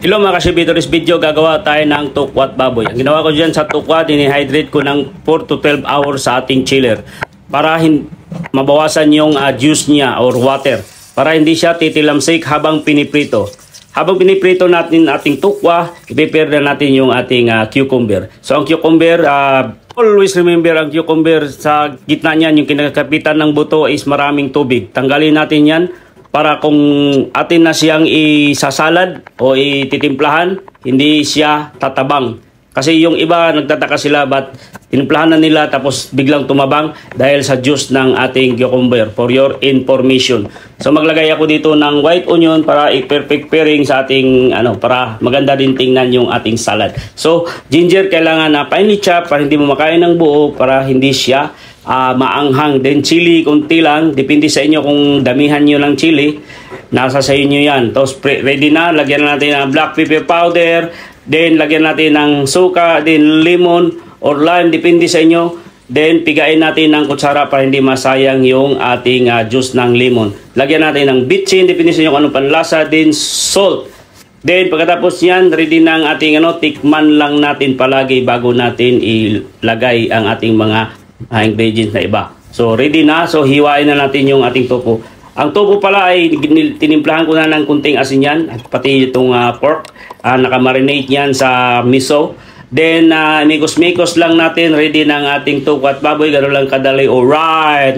Hello mga ka-Chef, this video gagawa tayo ng tukwat baboy. Ang ginawa ko dyan sa tukwat, dinihydrate ko ng 4 to 12 hours sa ating chiller para mabawasan yung juice niya or water, para hindi siya titilamsik habang piniprito. Habang piniprito natin ating tukwa, i-prepare na natin yung ating cucumber. So ang cucumber, always remember ang cucumber, sa gitna niyan, yung kinakapitan ng buto is maraming tubig. Tanggalin natin yan para kung atin na siyang isasalad o ititimplahan, hindi siya tatabang. Kasi yung iba nagtataka sila ba't tinimplahan na nila tapos biglang tumabang dahil sa juice ng ating cucumber, for your information. So maglagay ako dito ng white onion para i-perfect pairing sa ating para maganda din tingnan yung ating salad. So ginger kailangan na finely chop para hindi mo makain ng buo, para hindi siya maanghang. Then chili konti lang, depende sa inyo kung damihan nyo ng chili, nasa sa inyo yan. Tapos ready na, lagyan natin ng black pepper powder, then lagyan natin ng suka, then lemon or lime, depende sa inyo. Then pigain natin ng kutsara para hindi masayang yung ating juice ng lemon. Lagyan natin ng bitchin, depende sa inyo kung anong panlasa, then salt. Then pagkatapos yan, ready na ang ating tikman lang natin palagi bago natin ilagay ang ating mga ingredients na iba. So ready na, so hiwain na natin yung ating tofu. Ang tofu pala ay tinimplahan ko na ng kunting asin yan, at pati itong pork, nakamarinate yan sa miso. Then mikos-mikos lang natin, ready na ang ating tukwat baboy. Gano'n lang kadali. Alright.